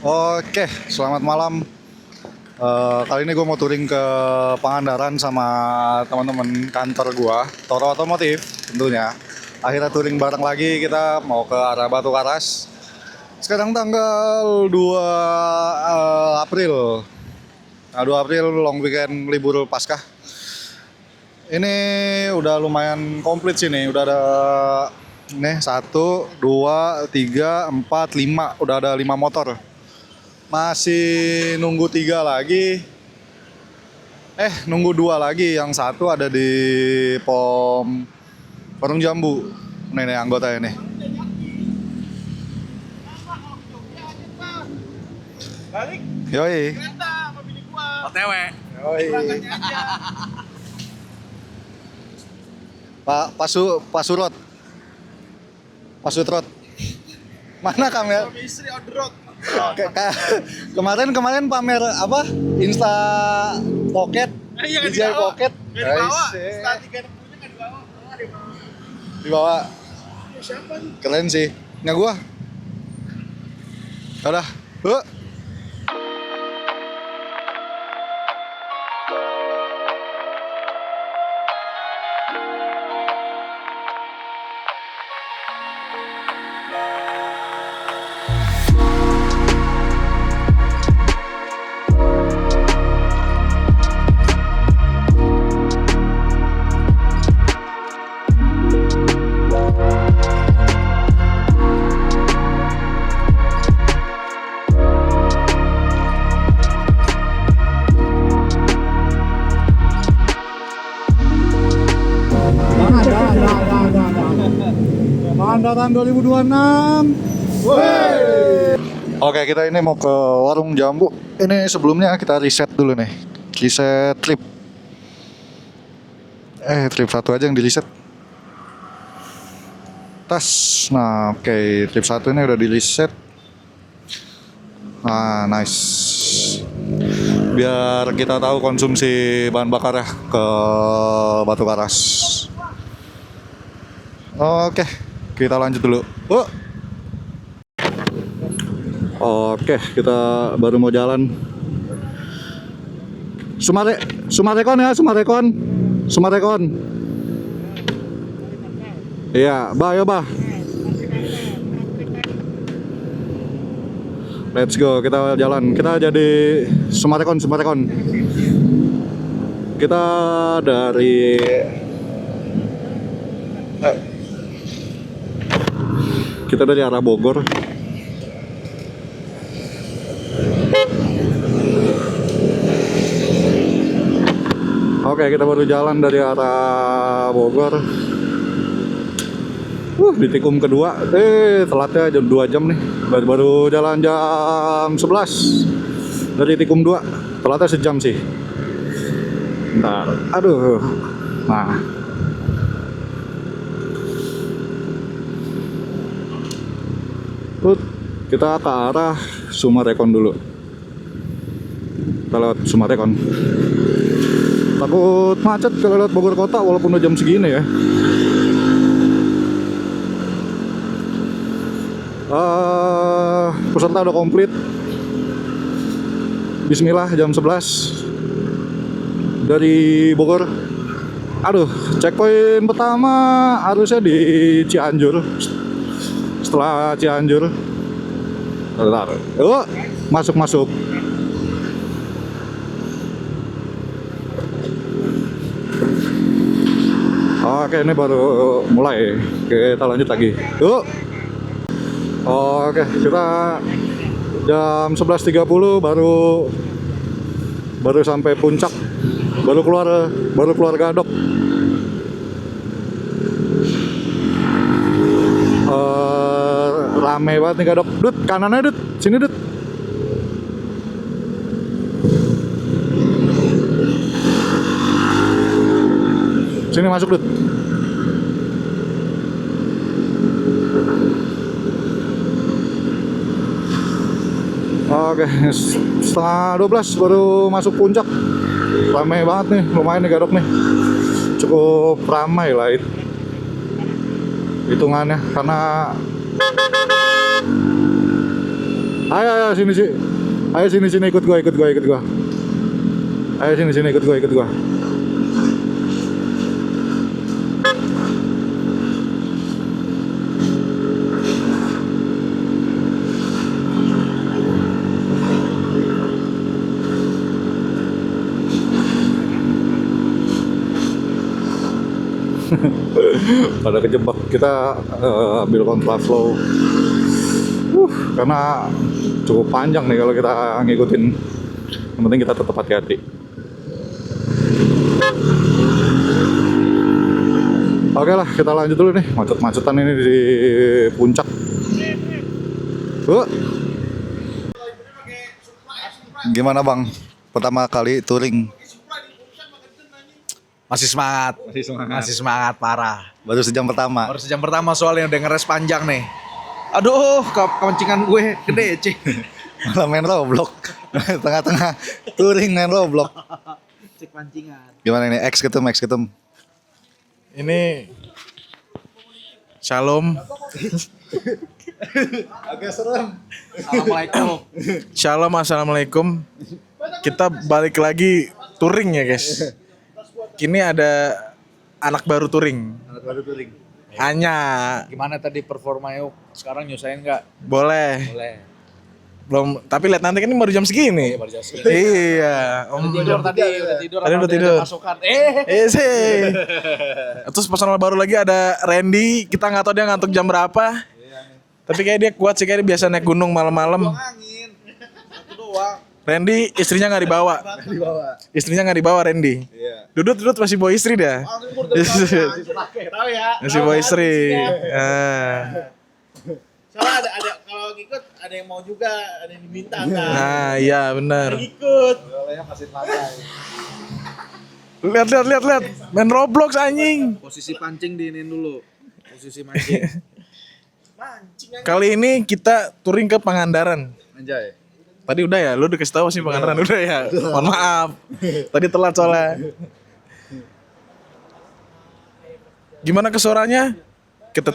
Oke, selamat malam. Kali ini gue mau touring ke Pangandaran sama teman-teman kantor gue, Toro Otomotif tentunya. Akhirnya touring bareng lagi, kita mau ke arah Batu Karas. Sekarang tanggal 2 April. Nah, 2 April long weekend libur Paskah. Ini udah lumayan komplit sih nih, udah ada nih 1, 2, 3, 4, 5, udah ada 5 motor. Masih nunggu 3 lagi. Nunggu 2 lagi. Yang satu ada di pom Warung Jambu. Nih anggotanya nih. Balik Yoi. kereta sama bini gua. OTW. Yoi. Berangkatnya aja. Pak Surot. Pak Sutrot. Mana kamera? Suami istri on the road. Kemarin pamer apa? Insta Pocket. Iya nggak DJI dibawa. Pocket. Nggak dibawa. Aisyah. Setelah 360-nya nggak dibawa. Oh, dibawa. Dibawa. Ya, siapa nih? Keren sih. Nggak gua. Udah. Pangandaran 2026. Oke, kita ini mau ke Warung Jambu. Ini sebelumnya kita riset dulu nih. Riset trip. Trip 1 aja yang di riset. Tas. Nah, oke, trip 1 ini udah di riset. Nah, nice. Biar kita tahu konsumsi bahan bakar ya ke Batu Karas. Oke, kita lanjut dulu. Oke, kita baru mau jalan. Sumarekon ya, Sumarekon. Iya, bah, yo bah. Let's go, kita jalan. Kita jadi Sumarekon. Kita dari arah Bogor. Oke, kita baru jalan dari arah Bogor. Di tikum kedua. Telatnya jam 2 jam nih. Baru jalan jam 11 dari tikum 2. Telatnya sejam sih. Bentar. Aduh. Nah. Kita ke arah Sumarekon dulu. Kita lewat Sumarekon. Takut macet kalau lewat Bogor kota walaupun udah jam segini ya. Peserta udah komplit. Bismillah jam 11 dari Bogor. Aduh, checkpoint pertama harusnya di Cianjur. Setelah Cianjur, bentar. Masuk. Oke, ini baru mulai. Kita lanjut lagi. Yuk. Oke, kita jam 11.30 baru sampai puncak. Baru keluar Gadok. Rame banget nih Gadok. Dut, kanannya Dut. Sini Dut. Sini masuk Dut. Oke, setengah 12 baru masuk puncak. Ramai banget nih, lumayan nih Gadok nih. Cukup ramai lah hitungannya karena Ayo sini sih. Ayo sini ikut gua. Ayo sini ikut gua. Pada kejebak, kita ambil kontraflow. Karena cukup panjang nih kalau kita ngikutin. Yang penting kita tetap hati-hati. Oke lah, kita lanjut dulu nih. Macet-macetan ini di puncak. Gimana bang? Pertama kali touring. Masih semangat. Masih semangat parah. Baru sejam pertama. Baru sejam pertama soalnya udah ngeres panjang nih. Aduh, kepencingan gue gede, Cik. Malah main Roblox. Tengah-tengah touring main Roblox. Cek pancingan. Gimana ini? X ketum. Ini Shalom. Agak serem. Assalamualaikum. Shalom, assalamualaikum. Kita balik lagi touring ya guys. Kini ada anak baru touring. Hanya Gimana tadi performa yuk? Sekarang nyusahin nggak? boleh. Boleh. Belum, tapi lihat nanti kan ini baru jam segini. Baru jasa. Iya. Tidur tadi, udah tidur. Tadi udah apa tidur. Masukan. Sih. Terus personal baru lagi ada Randy. Kita nggak tahu dia ngantuk jam berapa. Tapi kayak dia kuat sih, kayak dia biasa naik gunung malam-malam. Angin. Satu doang. Randy istrinya nggak dibawa. Istrinya nggak dibawa Randy. Dudut masih bawa istri dah. Tahu ya. Masih bawa istri. Soalnya ada kalau ngikut ada yang mau juga, ada yang diminta kan. Nah, iya benar. Ikut. Lihat. Main Roblox anjing. Posisi pancing diinin dulu. Posisi mancing. Kali ini kita touring ke Pangandaran. Anjay. Tadi udah ya, lu udah kasih tahu sih Pangandaran udah ya. Mohon maaf. Tadi telat soalnya. Gimana kesuaranya? Kita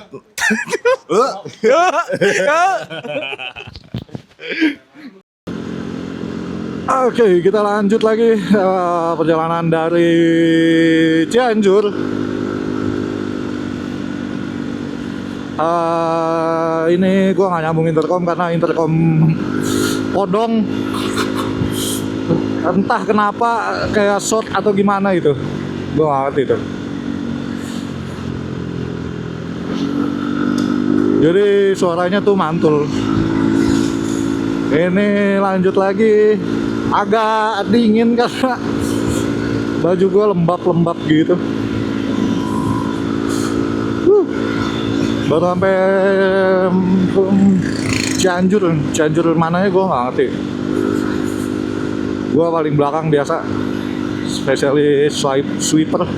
Oke, kita lanjut lagi perjalanan dari Cianjur. Ini gua nggak nyambung intercom karena intercom podong. Entah kenapa kayak short atau gimana itu. Gua nggak ngerti itu. Jadi suaranya tuh mantul. Ini lanjut lagi, agak dingin karena baju gue lembab-lembab gitu. Baru sampai Cianjur mananya gue nggak ngerti. Gue paling belakang biasa, spesialis swiper.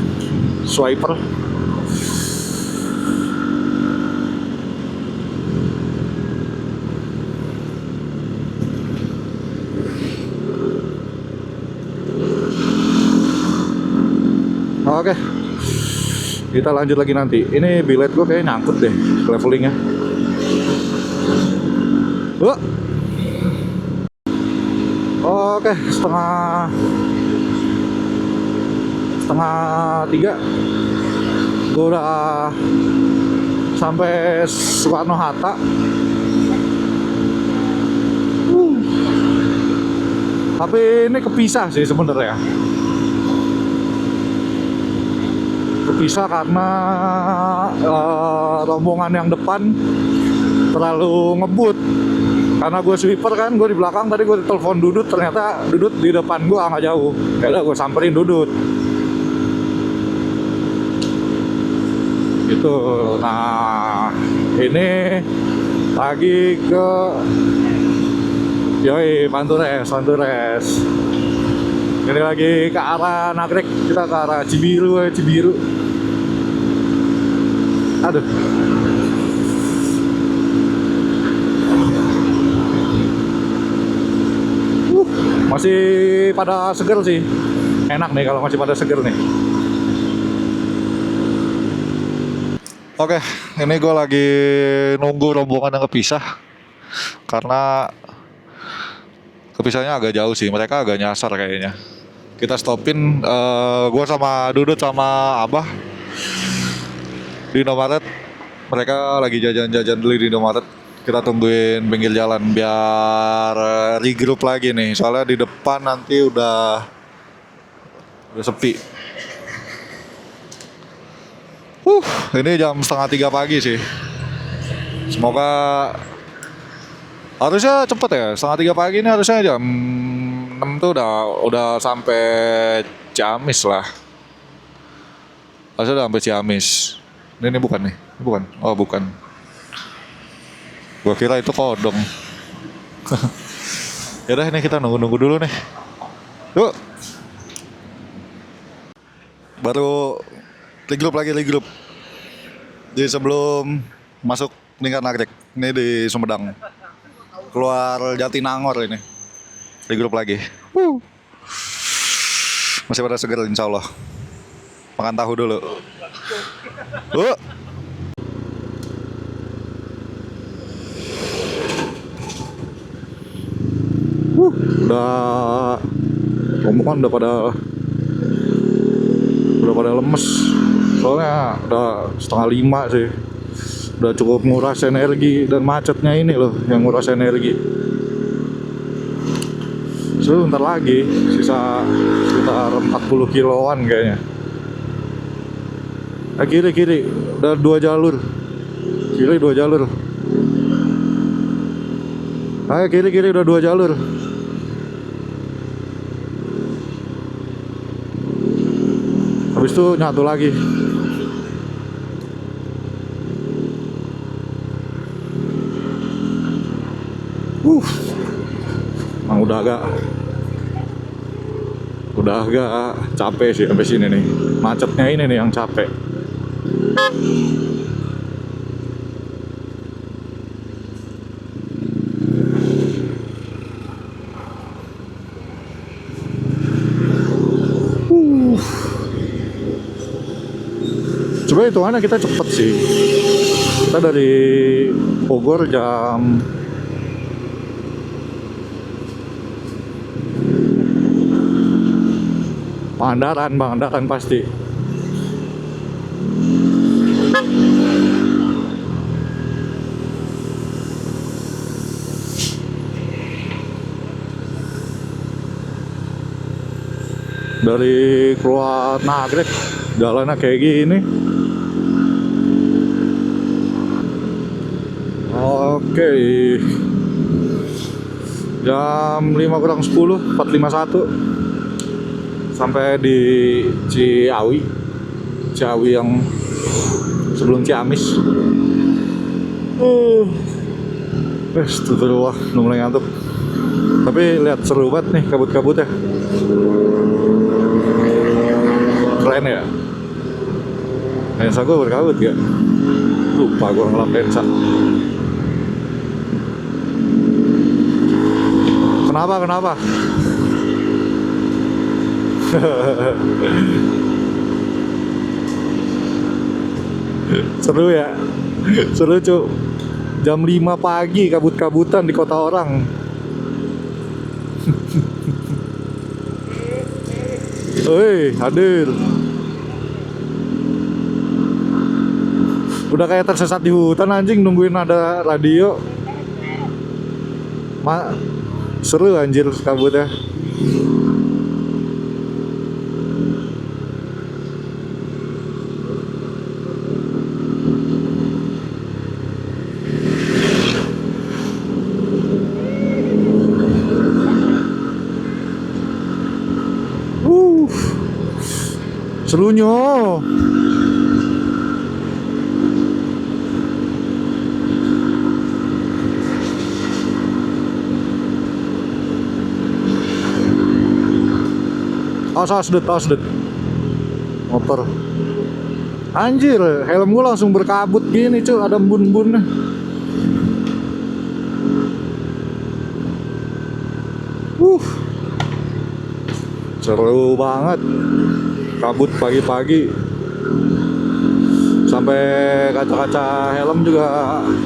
Oke, kita lanjut lagi nanti. Ini bilet gue kayaknya nyangkut deh levelingnya. Oke, setengah 3 gue udah sampai Soekarno Hatta. Tapi ini kepisah sih sebenarnya. Kepisah karena rombongan yang depan terlalu ngebut. Karena gue sweeper kan, gue di belakang, tadi gue telepon Dudut, ternyata Dudut di depan gue nggak jauh. Yaudah gue samperin Dudut. Gitu. Nah, ini lagi ke Pantures. Ini lagi ke arah Nagrek, kita ke arah Cibiru. Aduh. Masih pada seger sih. Enak nih kalau masih pada seger nih. Oke, ini gue lagi nunggu rombongan yang kepisah. Karena kepisahnya agak jauh sih, mereka agak nyasar kayaknya. Kita stopin, gue sama Dudut sama Abah di Indomaret. Mereka lagi jajan-jajan dulu di Indomaret. Kita tungguin pinggir jalan biar regroup lagi nih. Soalnya di depan nanti udah sepi. Ini jam 2:30 pagi sih. Semoga harusnya cepet ya. 2:30 pagi ini harusnya jam 6 tuh udah sampai Ciamis lah. Harusnya udah sampai Ciamis. Ini bukan nih. Ini bukan. Oh, bukan. Gua kira itu kodong. Yaudah, ini kita nunggu-nunggu dulu nih. Yuk. Baru regroup. Jadi sebelum masuk Lingkar Nagrek, ini di Sumedang. Keluar Jatinangor ini. Regroup lagi. Masih pada seger insya Allah. Makan tahu dulu. Udah rombongan udah pada lemes. Soalnya udah 4:30 sih. Udah cukup nguras energi, dan macetnya ini loh yang nguras energi. So, bentar lagi sisa sekitar 40 kiloan kayaknya. Kiri udah 2 jalur. Kiri 2 jalur. Kiri udah 2 jalur. Habis itu nyatu lagi. Emang udah agak capek sih sampai sini nih. Macetnya ini nih yang capek. Coba hitungannya kita cepet sih. Kita dari Bogor jam Pangandaran pasti. Dari keluar Nagrek jalannya kayak gini. Oke. Jam 5:10, 4:51. Sampai di Ciawi yang sebelum Ciamis. Astagfirullah, udah mulai ngantuk. Tapi lihat seru banget nih kabut-kabutnya. Keren ya. Lensa gue berkabut gak? Lupa gue ngelap lensa. Kenapa? Seru ya? Seru cu. Jam 5 pagi kabut-kabutan di kota orang. Hadir. Udah kayak tersesat di hutan anjing nungguin ada radio. Seru anjir kabutnya. Serunya. Sedut motor. Anjir, helm gue langsung berkabut gini cuy, ada embun-embunnya. Seru banget. Kabut pagi-pagi. Sampai kaca-kaca helm juga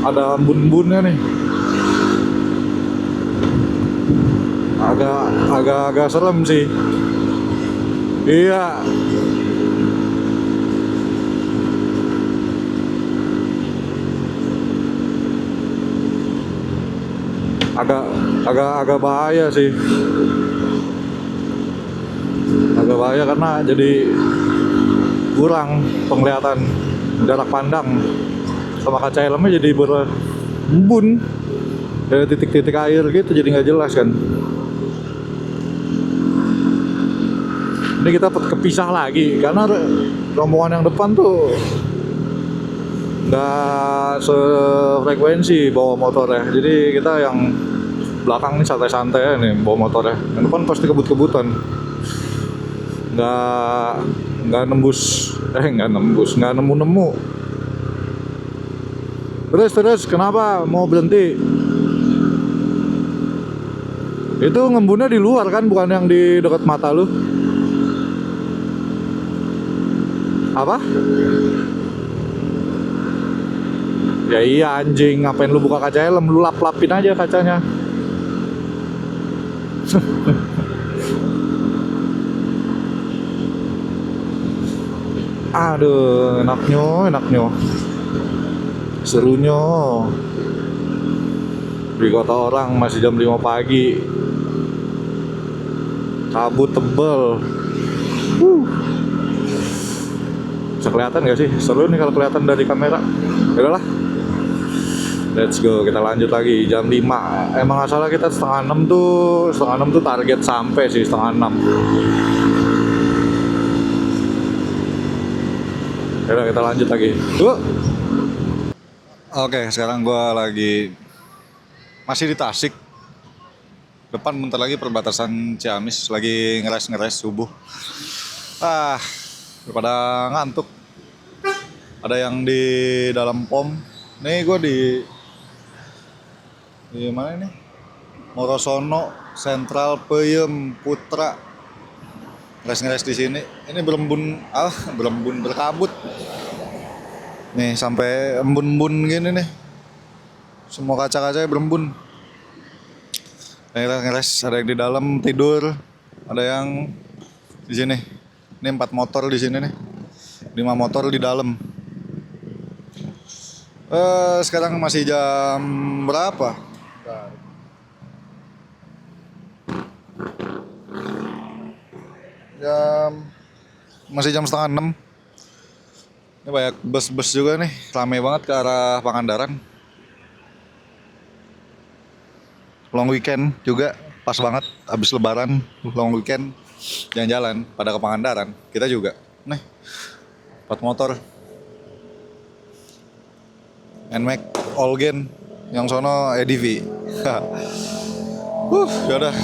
ada embun-embunnya nih. agak serem sih. Iya. Agak bahaya sih. Agak bahaya karena jadi kurang penglihatan, jarak pandang sama kaca helmnya jadi berembun, ada titik-titik air gitu, jadi nggak jelas kan. Ini kita kepisah lagi karena rombongan yang depan tuh nggak sefrekuensi bawa motornya, jadi kita yang belakang nih santai-santai ya nih bawa motornya, yang depan pasti kebut-kebutan, nggak nemu. Terus kenapa mau berhenti? Itu ngembunnya di luar kan, bukan yang di dekat mata lu. Apa? Ya iya anjing, ngapain lu buka kaca helm, lu lap-lapin aja kacanya. Aduh, enaknya. Serunya. Di kota orang masih jam 5 pagi. Kabut tebel. Bisa kelihatan gak sih? Seru nih kalau kelihatan dari kamera. Yaudahlah. Let's go, kita lanjut lagi jam 5. Emang nggak salah kita setengah 6 tuh target sampai sih setengah 6. Yaudah kita lanjut lagi. Oke, sekarang gua lagi masih di Tasik. Depan bentar lagi perbatasan Ciamis, lagi ngeres subuh. Daripada ngantuk. Ada yang di dalam pom. Nih gua di mana ini? Morosono, Sentral, Peyem, Putra. Ngeres di sini. Ini berembun berkabut. Nih sampai embun-embun gini nih. Semua kaca-kacanya berembun. Ngeres, ada yang di dalam tidur, ada yang di sini. Ini 4 motor di sini nih. 5 motor di dalam. Sekarang masih jam berapa? Masih jam setengah 6. Ini banyak bus juga nih, ramai banget ke arah Pangandaran. Long weekend juga, pas banget habis lebaran, long weekend jalan-jalan pada ke Pangandaran. Kita juga. Nih, 4 motor. NMAX Allgen, yang sono EDV. Yaudah.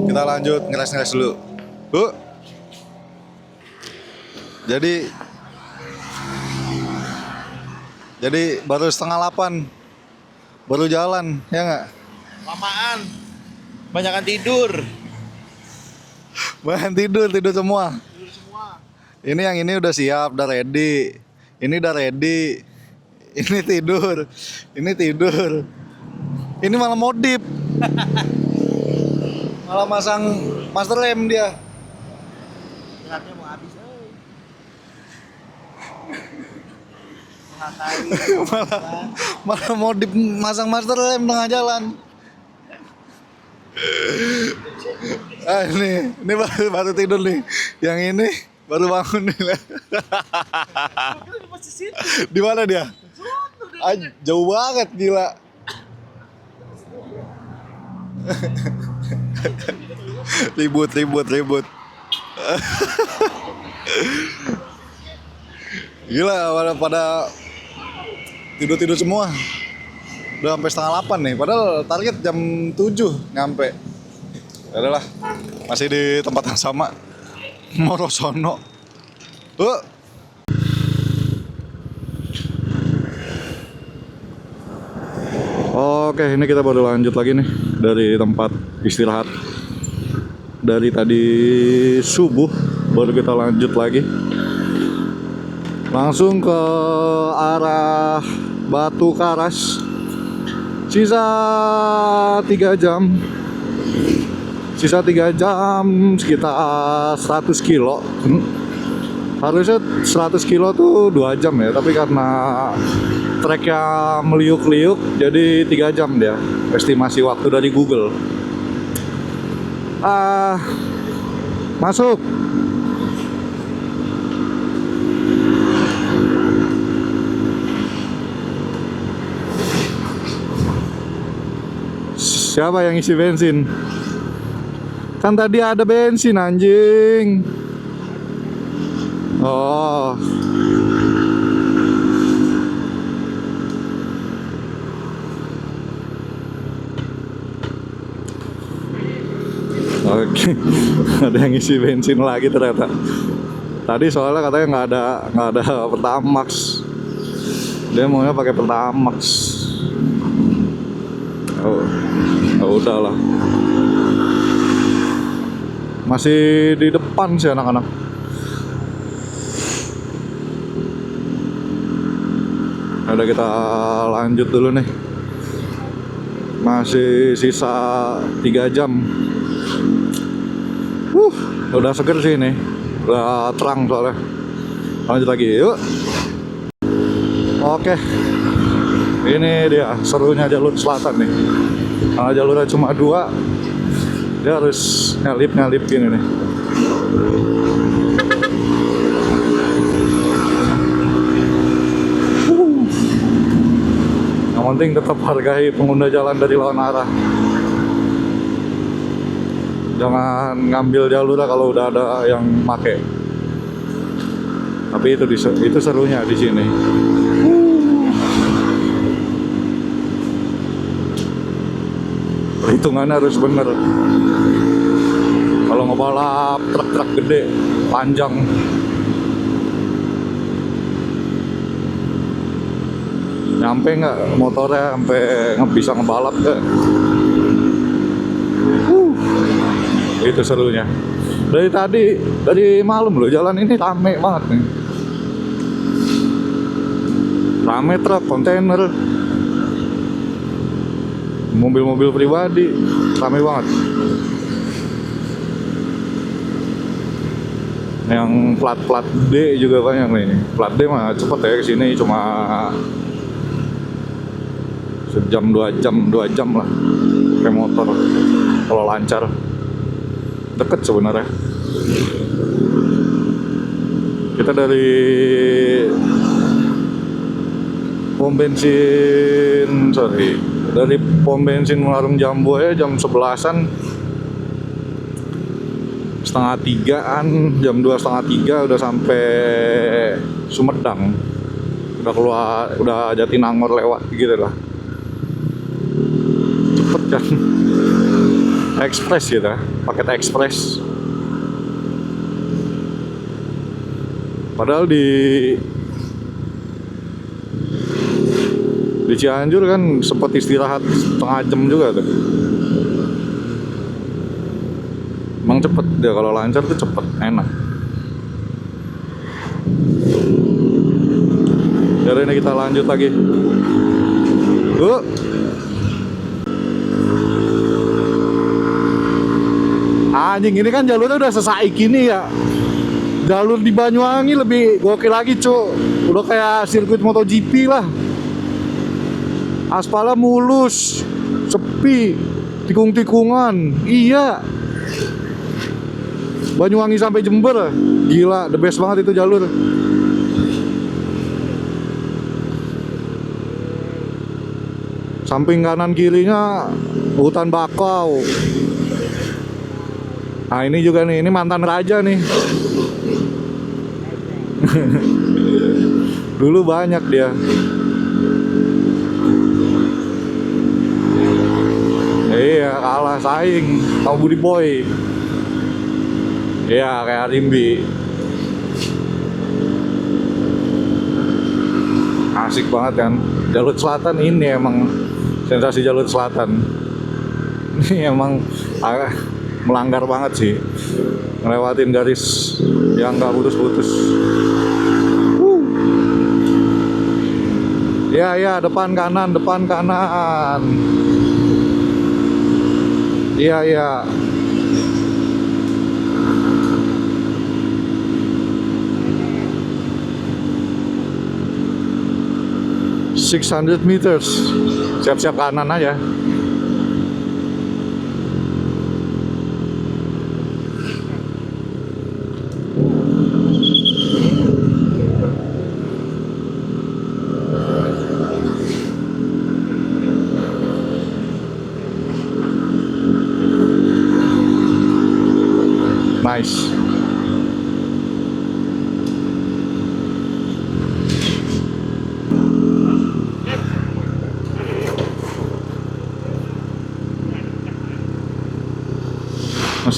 Kita lanjut ngeres dulu. Jadi baru setengah 8 baru jalan, ya nggak? Lamaan. Banyakan tidur. Tidur semua. Ini yang ini udah siap, udah ready. Ini udah ready. Ini tidur. Ini malah modif. Malah masang master rem dia. Beratnya mau habis. malah modif masang master rem tengah jalan. Ini baru tidur nih. Yang ini baru bangun nih. Di mana dia? Jauh banget, gila. Ribut. Gila, pada tidur semua. Udah sampai setengah 8 nih, padahal target jam 7 nyampe. Adalah masih di tempat yang sama, Morosono. Oke, ini kita baru lanjut lagi nih dari tempat istirahat. Dari tadi subuh baru kita lanjut lagi. Langsung ke arah Batu Karas. Sisa 3 jam. Sisa 3 jam sekitar 100 kilo. Harusnya 100 kilo tuh 2 jam ya, tapi karena treknya meliuk-liuk jadi 3 jam dia. Estimasi waktu dari Google. Masuk. Siapa yang isi bensin? Kan tadi ada bensin anjing. Oh. Oke. Ada yang isi bensin lagi ternyata. Tadi soalnya katanya nggak ada Pertamax. Dia maunya pakai Pertamax. Oh. Oh, udahlah. Masih di depan sih anak-anak. Udah kita lanjut dulu nih. Masih sisa 3 jam. Udah seger sih ini. Udah terang soalnya. Lanjut lagi yuk. Oke. Ini dia serunya jalur selatan nih. Karena jalurnya cuma 2, dia harus nyalip gini nih. Yang penting tetap hargai pengguna jalan dari lawan arah. Jangan ngambil jalurnya kalau udah ada yang make. Tapi itu serunya di sini. Perhitungannya harus bener. Kalau ngebalap truk-truk gede, panjang, nyampe nggak motornya sampai bisa ngebalap nggak? Itu serunya. Dari malam loh, jalan ini rame banget nih. Rame truk, kontainer, mobil-mobil pribadi, rame banget. Yang plat D juga banyak nih. Plat D mah cepet ya kesini, cuma sejam 2 jam lah pakai motor kalau lancar. Deket sebenarnya. Kita dari pom bensin Warung Jambu ya jam 11-an, setengah 3-an, jam 2 setengah 3 udah sampai Sumedang, udah Jatinangor lewat gitu lah. Cepet kan, ekspres gitu, paket ekspres. Padahal di Cianjur kan sempat istirahat setengah jam juga tuh. Emang cepet dia, kalau lancar tuh cepet, enak. Jadi ini kita lanjut lagi. Anjing, ini kan jalurnya udah sesaik ini ya. Jalur di Banyuwangi lebih gokil lagi, cuk. Udah kayak sirkuit MotoGP lah. Aspalnya mulus, sepi, tikung-tikungan. Iya. Banyuwangi sampai Jember, gila, the best banget itu jalur. Samping kanan kirinya hutan bakau. Nah ini juga nih, ini mantan raja nih. Dulu banyak dia. Iya, kalah saing sama Budi Boy. Iya, kayak Rimbi. Asik banget kan. Jalur selatan ini emang sensasi jalur selatan. Ini emang melanggar banget sih. Ngelewatin garis yang nggak putus-putus. Ya, depan kanan. Iya, iya. ...600 meters. Siap-siap kanan aja. Nice.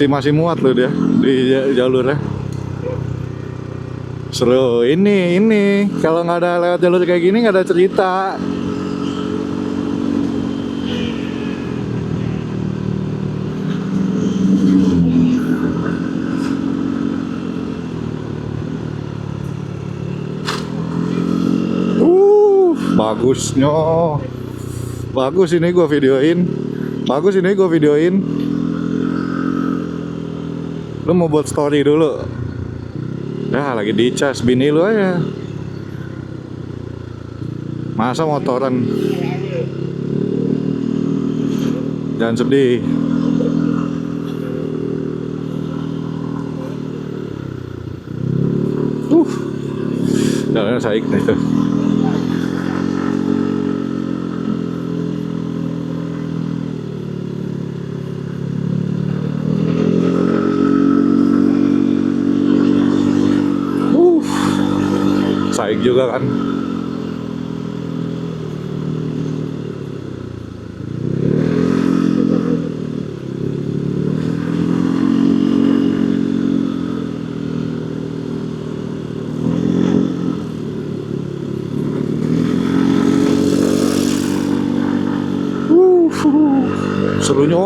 Masih muat loh dia di jalurnya. Seru. Ini kalau nggak ada lewat jalur kayak gini nggak ada cerita. Bagusnya. Bagus ini gua videoin. Lu mau buat story dulu? Dah lagi dicas bini lu aja. Masa motoran? Jangan sedih. Jalannya saik nih tuh. Saik juga kan. Serunya.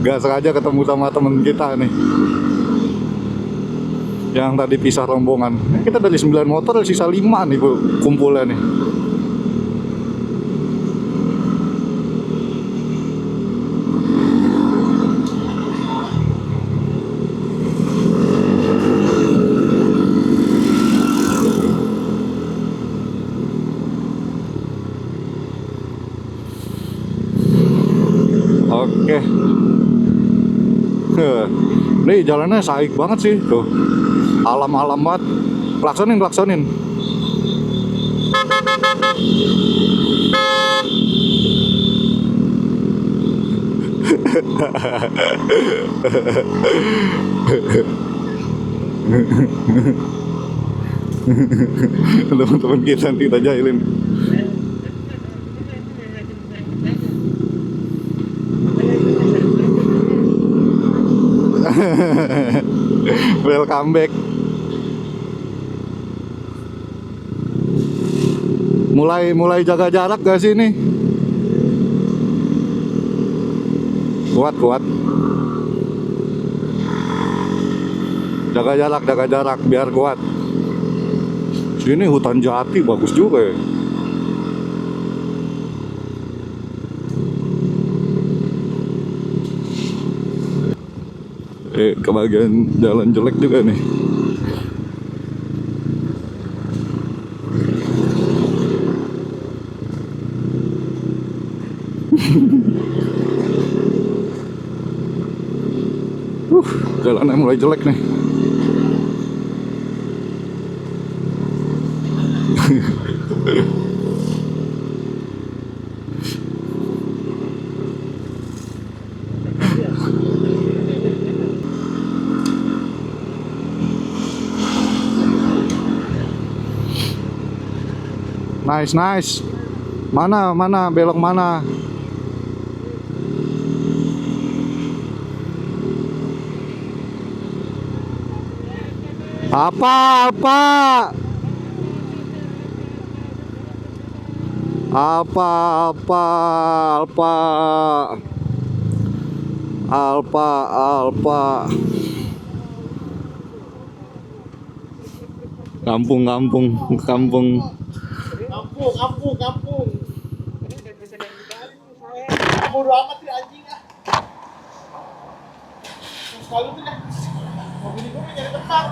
Gak sengaja ketemu sama temen kita nih yang tadi pisah rombongan. Kita dari 9 motor sisa 5 nih bu, kumpulnya nih. Oke. Nih jalannya saik banget sih tuh. Alam-alam banget. Klaksonin. Teman-teman kita jahilin. Welcome back. Mulai jaga jarak gak sih ini? Kuat. Jaga jarak biar kuat. Sini hutan jati bagus juga ya. Kebagian jalan jelek juga nih. Jalannya mulai jelek nih. Nice. Mana belok mana? Apa? Alfa. Kampung. Kampung. Bodo amat ya anjing ah. Sekali tuh dah. Mobil gue nyari tempat.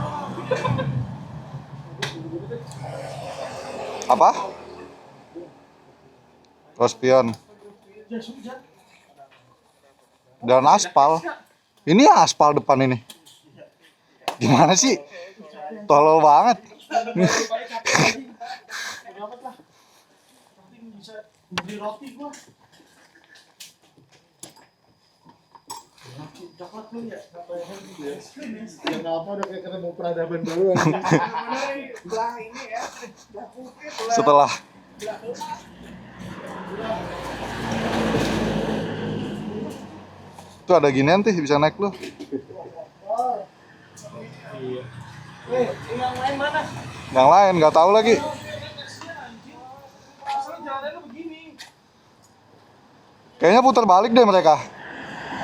Apa? Rospion. Dan aspal. Ini aspal depan ini. Gimana sih? Tolol banget. Beli roti gua. Coklat lu ya? Ya nggak apa udah kayak ketemu peradaban baru. Setelah itu ada ginian tuh bisa naik lu. Yang lain mana? Yang lain nggak tahu lagi. Jalannya begini. Kayaknya putar balik deh mereka.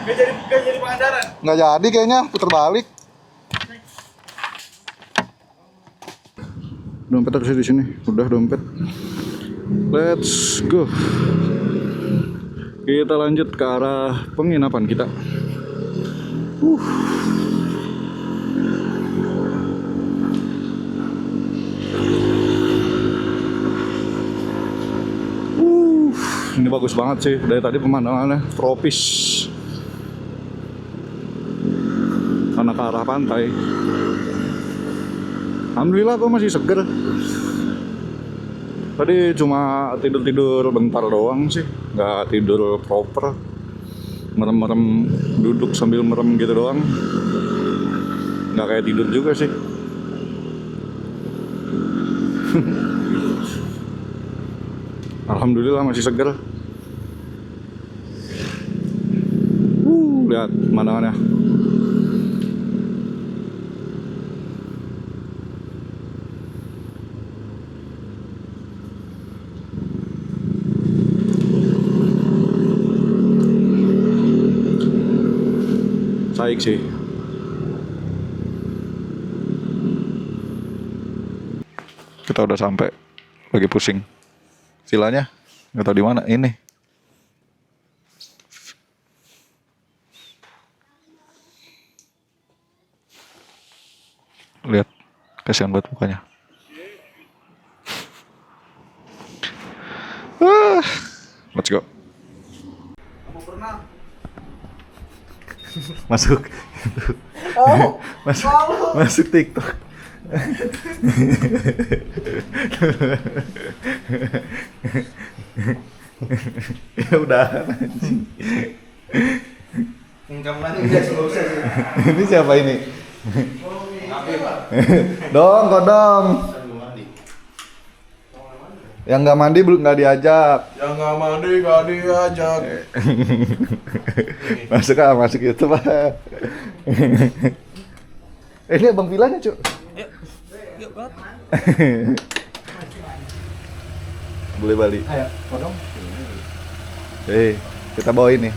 Gak jadi Pangandaran. Nggak jadi kayaknya putar balik. Dompet harusnya di sini. Udah dompet. Let's go. Kita lanjut ke arah penginapan kita. Ini bagus banget sih. Dari tadi pemandangannya tropis. Karena ke arah pantai. Alhamdulillah gue masih seger. Tadi cuma tidur-tidur bentar doang sih, nggak tidur proper. Merem-merem, duduk sambil merem gitu doang. Nggak kayak tidur juga sih. Alhamdulillah masih seger. Lihat pemandangannya. Baik sih. Kita udah sampai. Lagi pusing. Vilanya nggak tahu di mana ini. Lihat, kasihan banget mukanya. Let's go. Masuk. Masuk TikTok. Ya udah. Ini siapa ini? Dong, kodong. Yang nggak mandi belum nggak diajak. Yang nggak mandi nggak diajak. Masuk YouTube pak. Ini abang vilanya cuy. Boleh balik. Ayo, kodong. Kita bawa ini.